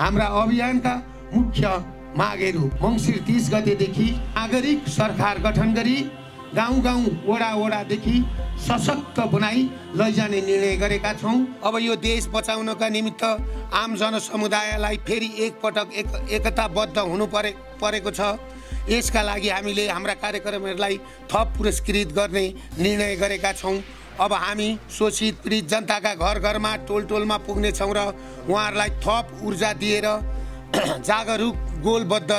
हाम्रा अभियानका मुख्य मागहरू मङ्सिर 30 गतेदेखि नागरिक सरकार गठन गरी गाउँ गाउँ वडा वडादेखि सशक्त बनाई लैजाने निर्णय गरेका छौँ। अब यो देश बचाउनका निमित्त आम जनसमुदायलाई फेरि एकपटक एकताबद्ध हुनु परेको छ। यसका लागि हामीले हाम्रा कार्यक्रमहरूलाई थप पुरस्कृत गर्ने निर्णय गरेका छौँ। अब हामी शोषित पीडित जनताका घर घरमा टोल टोलमा पुग्नेछौँ र उहाँहरूलाई थप ऊर्जा दिएर जागरुक गोलबद्ध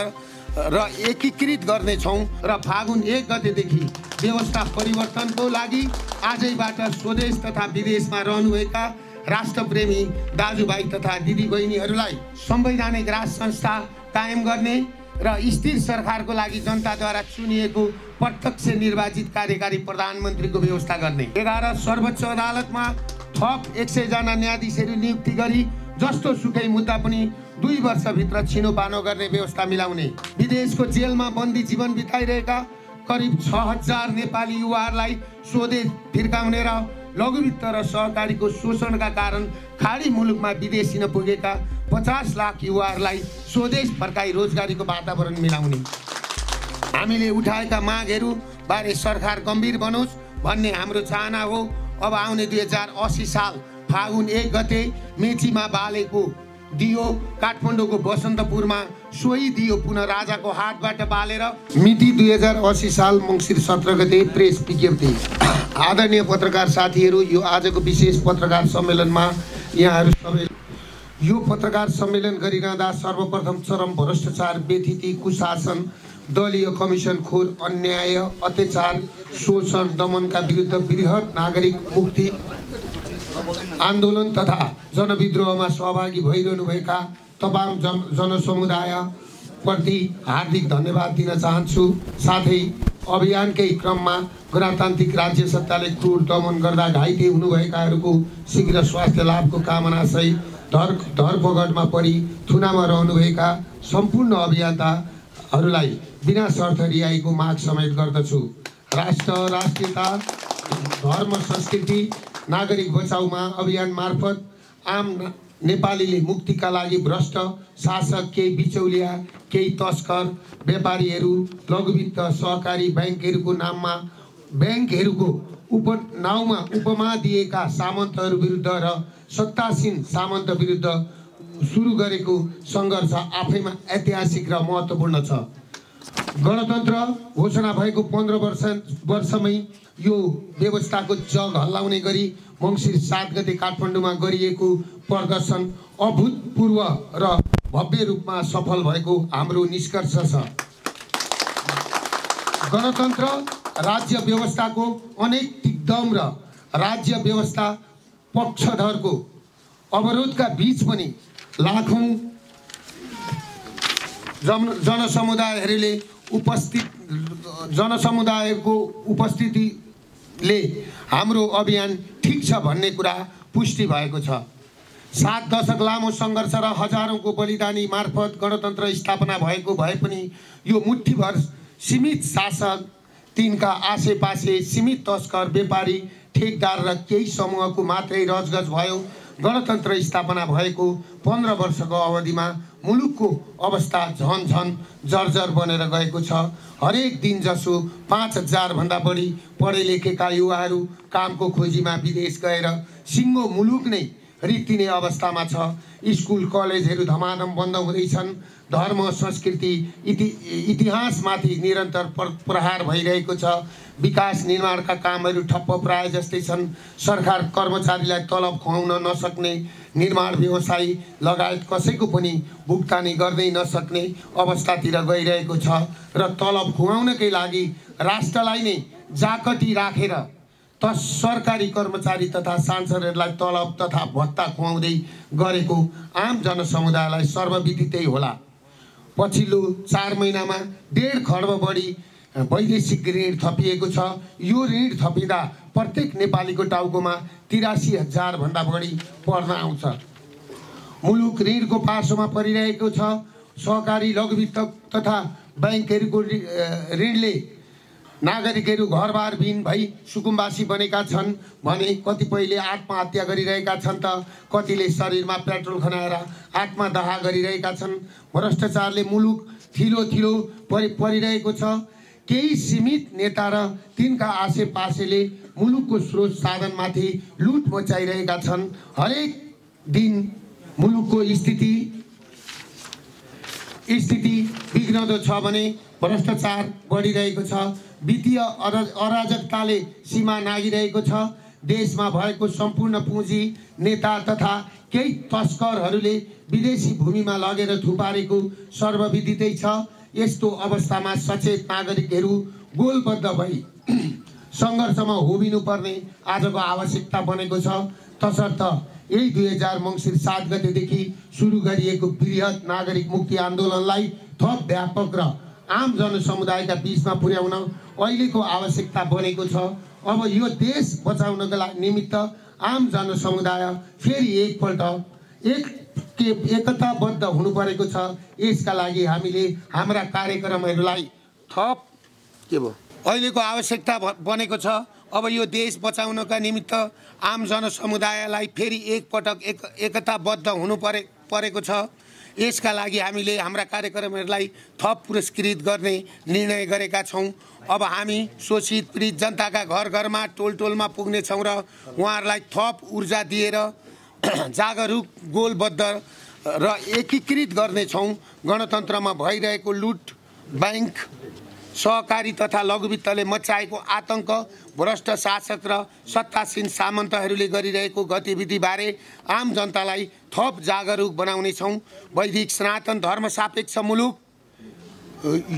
र एकीकृत गर्नेछौँ र फागुन 1 गतेदेखि व्यवस्था परिवर्तनको लागि आजैबाट स्वदेश तथा विदेशमा रहनुभएका राष्ट्रप्रेमी दाजुभाइ तथा दिदीबहिनीहरूलाई संवैधानिक राज संस्था कायम गर्ने र स्थिर सरकारको लागि जनताद्वारा चुनिएको प्रत्यक्ष निर्वाचित कार्यकारी प्रधानमन्त्रीको व्यवस्था गर्ने। 11 सर्वोच्च अदालतमा थप 100 जना न्यायाधीशहरू नियुक्ति गरी जस्तो सुकै मुद्दा पनि 2 वर्षभित्र छिनोपानो गर्ने व्यवस्था मिलाउने। विदेशको जेलमा बन्दी जीवन बिताइरहेका करिब 6000 नेपाली युवाहरूलाई स्वदेश फिर्काउने र लघुवित्त र सहकारीको शोषणका कारण खाडी मुलुकमा विदेशिन पुगेका 50 लाख युवाहरूलाई स्वदेश फर्काई रोजगारीको वातावरण मिलाउने। हामीले उठाएका मागहरू बारे सरकार गम्भीर बनोस् भन्ने हाम्रो चाहना हो। अब आउने 2080 साल फागुन 1 गते मेचीमा बालेको दियो काठमाडौँको बसन्तपुरमा सोही दियो पुनः राजाको हातबाट बालेर मिति 2080 साल मङ्सिर 17 गते प्रेस विज्ञप्ति। आदरणीय पत्रकार साथीहरू, यो आजको विशेष पत्रकार सम्मेलनमा यहाँहरू सबै यो पत्रकार सम्मेलन गरिरहँदा सर्वप्रथम चरम भ्रष्टाचार, व्यथिति, कुशासन, दलीय कमिसन खोर, अन्याय, अत्याचार, शोषण, दमनका विरुद्ध बृहत नागरिक मुक्ति आन्दोलन तथा जनविद्रोहमा सहभागी भइरहनुभएका तमाम जनसमुदाय प्रति हार्दिक धन्यवाद दिन चाहन्छु। साथै अभियानकै क्रममा गणतान्त्रिक राज्य सत्ताले क्रूर दमन गर्दा घाइते हुनुभएकाहरूको शीघ्र स्वास्थ्य लाभको कामना सहित धरपकडमा परि थुनामा रहनुभएका सम्पूर्ण अभियन्ताहरूलाई बिना शर्त रिहाईको माग समेत गर्दछु। राष्ट्र, राष्ट्रियता, धर्म, संस्कृति, नागरिक बचाउमा अभियान मार्फत आम नेपालीले मुक्तिका लागि भ्रष्ट शासक, केही बिचौलिया, केही तस्कर, व्यापारीहरू, लघुवित्त, सहकारी ब्याङ्कहरूको नाउँमा उपमा दिएका सामन्तहरू विरुद्ध र सत्तासीन सामन्त विरुद्ध सुरु गरेको सङ्घर्ष आफैमा ऐतिहासिक र महत्त्वपूर्ण छ। गणतन्त्र घोषणा भएको 15 वर्षमै यो व्यवस्थाको जग हल्लाउने गरी मङ्सिर 7 गते काठमाडौँमा गरिएको प्रदर्शन अभूतपूर्व र भव्य रूपमा सफल भएको हाम्रो निष्कर्ष छ। गणतन्त्र राज्य व्यवस्थाको अनेक दिग्दम र राज्य व्यवस्था पक्षधरको अवरोधका बीच पनि लाखौं जनसमुदायको उपस्थितिले हाम्रो अभियान ठिक छ भन्ने कुरा पुष्टि भएको छ। 7 दशक लामो सङ्घर्ष र हजारौंको बलिदानी मार्फत गणतन्त्र स्थापना भएको भए पनि यो मुठ्ठीभर सीमित शासक, तिनका आसेपासे सीमित तस्कर, व्यापारी, ठेकदार र केही समूहको मात्रै रजगज भयो। गणतन्त्र स्थापना भएको 15 वर्षको अवधिमा मुलुकको अवस्था झन झन जर्जर बनेर गएको छ। हरेक दिन जसो 5000 भन्दा बढी पढे लेखेका युवाहरू कामको खोजीमा विदेश गएर सिङ्गो मुलुक नै रित्तिने अवस्थामा छ। स्कुल कलेजहरू धमाधम बन्द हुँदैछन्। धर्म, संस्कृति, इतिहासमाथि निरन्तर प्रहार भइरहेको छ। विकास निर्माणका कामहरू ठप्प प्राय जस्तै छन्। सरकार कर्मचारीलाई तलब खुवाउन नसक्ने, निर्माण व्यवसायी लगायत कसैको पनि भुक्तानी गर्दै नसक्ने अवस्थातिर गइरहेको छ र तलब खुवाउनकै लागि राष्ट्रलाई नै जाकटी राखेर सरकारी कर्मचारी तथा सांसदहरूलाई तलब तथा भत्ता खुवाउँदै गरेको आम जनसमुदायलाई सर्वविदितै होला। पछिल्लो 4 महिनामा 1.5 खर्ब बढी वैदेशिक ऋण थपिएको छ। यो ऋण थपिँदा प्रत्येक नेपालीको टाउकोमा 83,000 भन्दा बढी पर्न आउँछ। मुलुक ऋणको पासोमा परिरहेको छ। सहकारी, लघुवित्त तथा ब्याङ्कहरूको ऋणले नागरिकहरू घरबारविहीन भई सुकुम्बासी बनेका छन् भने कतिपयले आत्महत्या गरिरहेका छन् त कतिले शरीरमा पेट्रोल खनाएर आत्मदाह गरिरहेका छन्। भ्रष्टाचारले मुलुक थिलो थिलो परिरहेको छ। केही सीमित नेता र तिनका आसेपासेले मुलुकको स्रोत साधनमाथि लुट मचाइरहेका छन्। हरेक दिन मुलुकको स्थिति बिग्रँदो छ भने भ्रष्टाचार बढिरहेको छ। वित्तीय अराजकताले सीमा नागिरहेको छ। देशमा भएको सम्पूर्ण पुँजी नेता तथा केही तस्करहरूले विदेशी भूमिमा लगेर थुपारेको सर्वविदितै छ। यस्तो अवस्थामा सचेत नागरिकहरू गोलबद्ध भई सङ्घर्षमा होबिनुपर्ने आजको आवश्यकता बनेको छ। तसर्थ यही 2000 मङ्सिर 7 गतेदेखि सुरु गरिएको बृहत नागरिक मुक्ति आन्दोलनलाई थप व्यापक र आम जनसमुदायका बीचमा पुर्याउन अहिलेको आवश्यकता बनेको छ। अब यो देश बचाउनका निमित्त आम जनसमुदाय फेरि एकपल्ट एकताबद्ध हुनु परेको छ। यसका लागि हामीले हाम्रा कार्यक्रमहरूलाई थप अहिलेको आवश्यकता बनेको छ। अब यो देश बचाउनका निमित्त आम जनसमुदायलाई फेरि एकपटक एकताबद्ध हुनु परेको छ। यसका लागि हामीले हाम्रा कार्यक्रमहरूलाई थप पुरस्कृत गर्ने निर्णय गरेका छौँ। अब हामी शोषित पीडित जनताका घर घरमा टोल टोलमा पुग्ने छौँ र उहाँहरूलाई थप ऊर्जा दिएर जागरुक गोलबद्ध र एकीकृत गर्नेछौँ। गणतन्त्रमा भइरहेको लुट, बैंक, सहकारी तथा लघुवित्तले मचाएको आतंक, भ्रष्ट शासक र सत्तासीन सामन्तहरूले गरिरहेको गतिविधिबारे आम जनतालाई थप जागरुक बनाउनेछौँ। वैदिक सनातन धर्म सापेक्ष मुलुक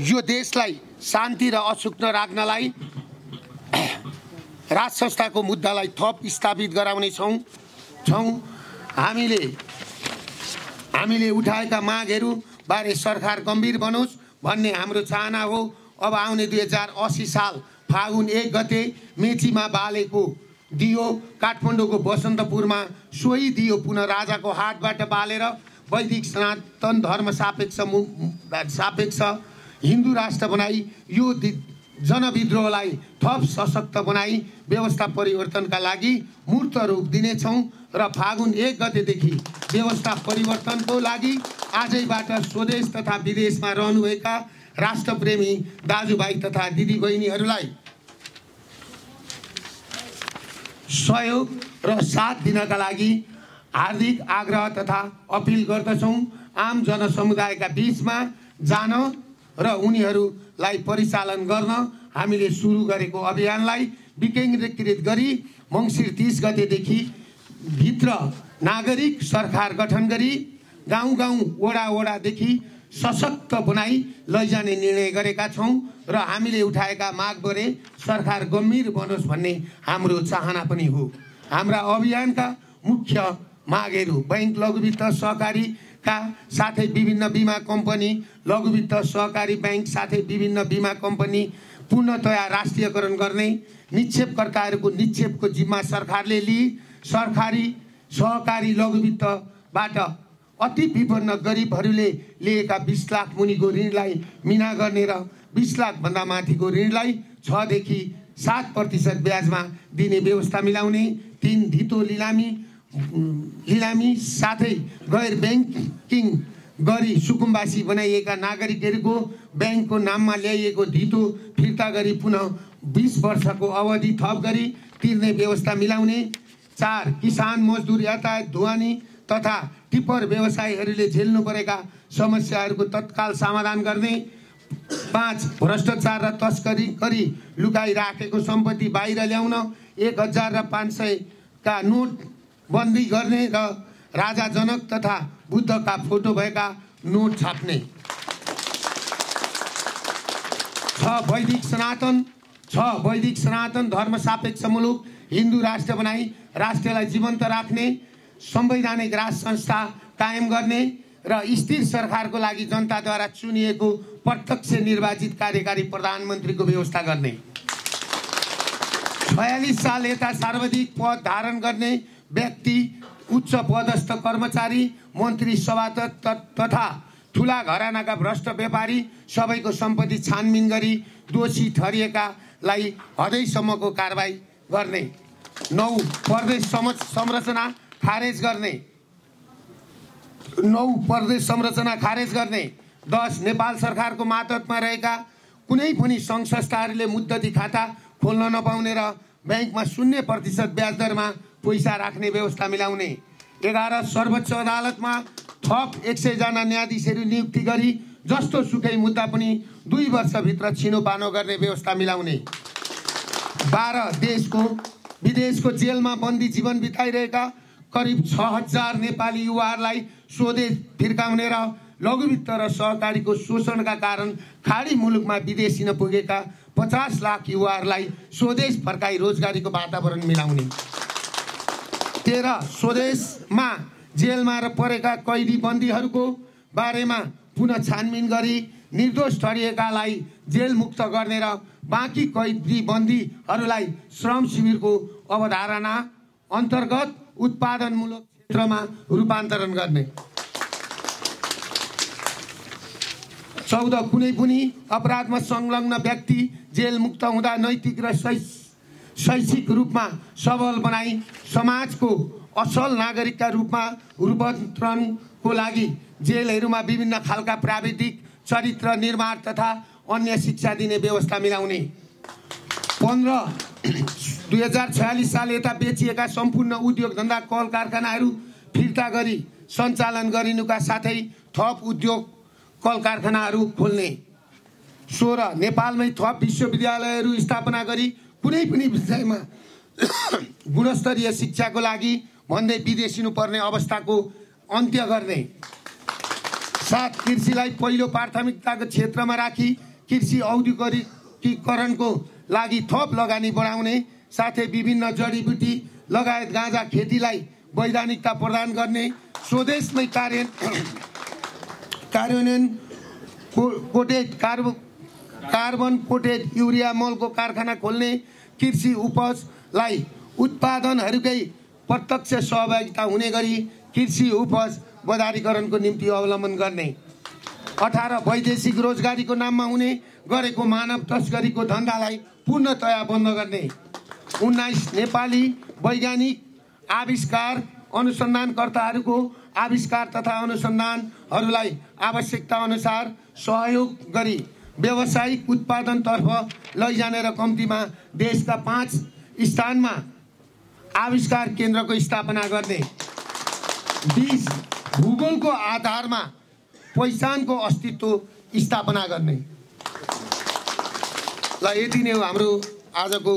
यो देशलाई शान्ति र असुक्न राख्नलाई राज संस्थाको मुद्दालाई थप स्थापित गराउनेछौँ। हामीले उठाएका मागहरू बारे सरकार गम्भीर बनोस् भन्ने हाम्रो चाहना हो। अब आउने 2080 साल फागुन 1 गते मेचीमा बालेको दियो, काठमाडौँको बसन्तपुरमा सोही दियो पुनः राजाको हातबाट बालेर वैदिक सनातन धर्म सापेक्ष हिन्दू राष्ट्र बनाई यो जनविद्रोहलाई थप सशक्त बनाई व्यवस्था परिवर्तनका लागि मूर्त रूप दिनेछौँ र फागुन 1 गतेदेखि व्यवस्था परिवर्तनको लागि आजैबाट स्वदेश तथा विदेशमा रहनुभएका राष्ट्रप्रेमी दाजुभाइ तथा दिदीबहिनीहरूलाई सहयोग र साथ दिनका लागि हार्दिक आग्रह तथा अपिल गर्दछौँ। आम जनसमुदायका बीचमा जान र उनीहरूलाई परिचालन गर्न हामीले सुरु गरेको अभियानलाई विकेन्द्रीकृत गरी मङ्सिर 30 गतेदेखि भित्र नागरिक सरकार गठन गरी गाउँ गाउँ वडा वडादेखि सशक्त बनाई लैजाने निर्णय गरेका छौँ र हामीले उठाएका मागबारे सरकार गम्भीर बनोस् भन्ने हाम्रो चाहना पनि हो। हाम्रा अभियानका मुख्य मागहरू बैंक, लघुवित्त, सहकारीका साथै विभिन्न बिमा कम्पनी, लघुवित्त, सहकारी बैंक साथै विभिन्न बिमा कम्पनी पूर्णतया राष्ट्रियकरण गर्ने, निक्षेपकर्ताहरूको निक्षेपको जिम्मा सरकारले लिई सहकारी लघुवित्तबाट अति विपन्न गरिबहरूले लिएका 20 लाख मुनिको ऋणलाई मिना गर्ने र 20 लाख भन्दा माथिको ऋणलाई 6 देखि 7% ब्याजमा दिने व्यवस्था मिलाउने, 3 धितो लिलामी साथै गैर ब्याङ्किङ गरी सुकुम्बासी बनाइएका नागरिकहरूको ब्याङ्कको नाममा ल्याइएको धितो फिर्ता गरी पुनः 20 वर्षको अवधि थप गरी तिर्ने व्यवस्था मिलाउने, 4 किसान, मजदुर, यातायात, ढुवानी तथा टिप्पर व्यवसायीहरूले झेल्नु परेका समस्याहरूको तत्काल समाधान गर्ने, 5 भ्रष्टाचार र तस्करी गरी लुकाइराखेको सम्पत्ति बाहिर ल्याउन, 1000 र 500 का नोट बन्दी गर्ने र राजा जनक तथा बुद्धका फोटो भएका नोट छाप्ने, 6 वैदिक सनातन धर्म सापेक्ष मुलुक हिन्दू राष्ट्र बनाई राष्ट्रलाई जीवन्त राख्ने, संवैधानिक राज संस्था कायम गर्ने र स्थिर सरकारको लागि जनताद्वारा चुनिएको प्रत्यक्ष निर्वाचित कार्यकारी प्रधानमन्त्रीको व्यवस्था गर्ने, 46 साल यता सर्वाधिक पद धारण गर्ने व्यक्ति, उच्च पदस्थ कर्मचारी, मन्त्री सभासद तथा ठुला घरानाका भ्रष्ट व्यापारी सबैको सम्पत्ति छानबिन गरी दोषी ठहरिएका लाई हदैसम्मको कारबाही गर्ने। 9 प्रदेश संरचना खारेज गर्ने। 10 नेपाल सरकारको मातहतमा रहेका कुनै पनि सङ्घ संस्थाहरूले मुद्दती खाता खोल्न नपाउने र ब्याङ्कमा 0% ब्याज दरमा पैसा राख्ने व्यवस्था मिलाउने। 11 सर्वोच्च अदालतमा थप 100 जना न्यायाधीशहरू नियुक्ति गरी जस्तो सुकै मुद्दा पनि 2 वर्षभित्र छिनोपानो गर्ने व्यवस्था मिलाउने। 12 देशको विदेशको जेलमा बन्दी जीवन बिताइरहेका करिब 6000 नेपाली युवाहरूलाई स्वदेश फिर्काउने र लघुवित्त र सहकारीको शोषणका कारण खाडी मुलुकमा विदेशी नपुगेका 50 लाख युवाहरूलाई स्वदेश फर्काई रोजगारीको वातावरण मिलाउने। 13 स्वदेशमा जेलमा परेका कैदी बन्दीहरूको बारेमा पुनः छानबिन गरी निर्दोष ठहरिएकालाई जेल मुक्त गर्ने र बाँकी कैदी बन्दीहरूलाई श्रम शिविरको अवधारणा अन्तर्गत उत्पादनमूलक क्षेत्रमा रूपान्तरण गर्ने। 14 कुनै पनि अपराधमा संलग्न व्यक्ति जेल मुक्त हुँदा नैतिक र शैक्षिक रूपमा सबल बनाई समाजको असल नागरिकका रूपमा रूपान्तरणको लागि जेलहरूमा विभिन्न खालका प्राविधिक चरित्र निर्माण तथा अन्य शिक्षा दिने व्यवस्था मिलाउने। 15 2046 साल यता बेचिएका सम्पूर्ण उद्योग धन्दा कल कारखानाहरू फिर्ता गरी सञ्चालन गरिनुका साथै थप उद्योग कल कारखानाहरू खोल्ने। 16 नेपालमै थप विश्वविद्यालयहरू स्थापना गरी कुनै पनि विषयमा गुणस्तरीय शिक्षाको लागि भन्दै विदेशिनु पर्ने अवस्थाको अन्त्य गर्ने। 7 कृषिलाई पहिलो प्राथमिकताको क्षेत्रमा राखी कृषि औद्योगिकीकरणको लागि थप लगानी बढाउने साथै विभिन्न जडीबुटी लगायत गाँजा खेतीलाई वैधानिकता प्रदान गर्ने। स्वदेशमै कार्बन कोटेड युरिया मलको कारखाना खोल्ने। कृषि उपजलाई उत्पादनहरूकै प्रत्यक्ष सहभागिता हुने गरी कृषि उपज बजारीकरणको निम्ति अवलम्बन गर्ने। 18 वैदेशिक रोजगारीको नाममा हुने गरेको मानव तस्करीको धन्दालाई पूर्णतया बन्द गर्ने। 19 नेपाली वैज्ञानिक आविष्कार अनुसन्धानकर्ताहरूको आविष्कार तथा अनुसन्धानहरूलाई आवश्यकता अनुसार सहयोग गरी व्यावसायिक उत्पादनतर्फ लैजाने र कम्तीमा देशका 5 स्थानमा आविष्कार केन्द्रको स्थापना गर्ने। 20 भूगोलको आधारमा पहिचानको अस्तित्व स्थापना गर्ने। ल यति नै हो हाम्रो आजको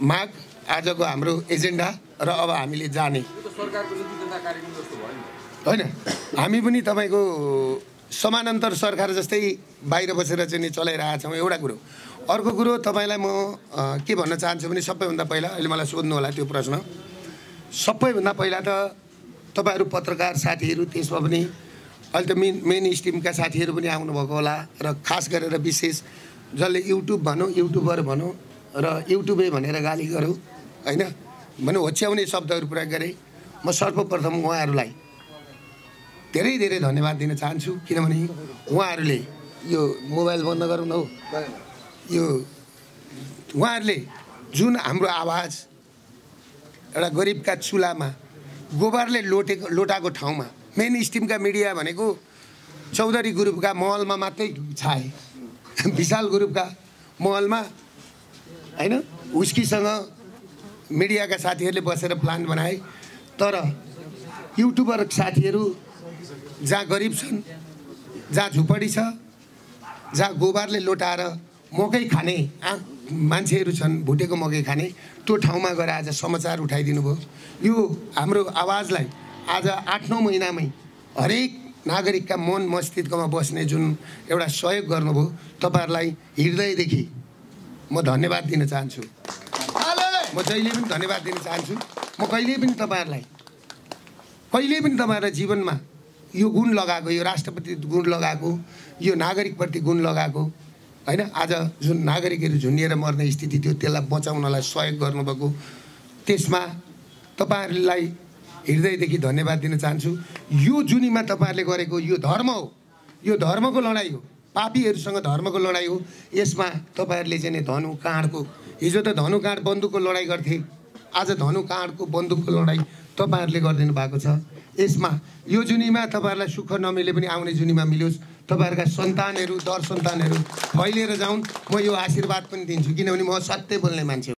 माग, आजको हाम्रो एजेन्डा र अब हामीले जाने होइन। हामी पनि तपाईँको समानान्तर सरकार जस्तै बाहिर बसेर चाहिँ चलाइरहेका छौँ एउटा कुरो। अर्को कुरो तपाईँलाई म के भन्न चाहन्छु भने सबैभन्दा पहिला अहिले मलाई सोध्नु होला त्यो प्रश्न। सबैभन्दा पहिला त तपाईँहरू पत्रकार साथीहरू त्यसमा पनि अहिले त मेन स्ट्रिमका साथीहरू पनि आउनुभएको होला र खास गरेर विशेष जसले युट्युब भनौँ युट्युबर भनौँ र युट्युबै भनेर गाली गरौँ होइन भने होच्याउने शब्दहरू प्रयोग गरेँ। म सर्वप्रथम उहाँहरूलाई धेरै धेरै धन्यवाद दिन चाहन्छु किनभने उहाँहरूले यो मोबाइल बन्द गरौँ न हो यो उहाँहरूले जुन हाम्रो आवाज एउटा गरिबका चुलामा गोबरले लोटाको ठाउँमा मेन स्ट्रिमका मिडिया भनेको चौधरी ग्रुपका महलमा मात्रै छाए, विशाल ग्रुपका महलमा होइन उसकीसँग मिडियाका साथीहरूले बसेर प्लान बनाए। तर युट्युबर साथीहरू जहाँ गरिब छन्, जहाँ झुपडी छ, जहाँ गोबरले लोटाएर मकै खाने मान्छेहरू छन्, भुटेको मकै खाने, त्यो ठाउँमा गएर आज समाचार उठाइदिनु भयो। यो हाम्रो आवाजलाई आज 8-9 महिनामै हरेक नागरिकका मन मस्तिष्कमा बस्ने जुन एउटा सहयोग गर्नुभयो तपाईँहरूलाई हृदयदेखि म धन्यवाद दिन चाहन्छु। म जहिले पनि धन्यवाद दिन चाहन्छु। म कहिले पनि तपाईँहरूलाई जीवनमा यो गुण लगाएको, यो राष्ट्रप्रति गुण लगाएको, यो नागरिकप्रति गुण लगाएको होइन। आज जुन नागरिकहरू झुन्डिएर मर्ने स्थिति थियो त्यसलाई बचाउनलाई सहयोग गर्नुभएको, त्यसमा तपाईँहरूलाई हृदयदेखि धन्यवाद दिन चाहन्छु। यो जुनीमा तपाईँहरूले गरेको यो धर्म हो, यो धर्मको लडाइँ हो। पापीहरूसँग धर्मको लडाइँ हो। यसमा तपाईँहरूले चाहिँ धनु काँडको, हिजो त धनु काँड बन्दुकको लडाइँ गर्थे, आज धनु काँडको बन्दुकको लडाइँ तपाईँहरूले गरिदिनु भएको छ। यसमा यो जुनीमा तपाईँहरूलाई सुख नमिले पनि आउने जुनीमा मिलोस्, तपाईँहरूका सन्तानहरू दर सन्तानहरू फैलिएर जाउन्। म यो आशीर्वाद पनि दिन्छु, किनभने म सत्य बोल्ने मान्छे।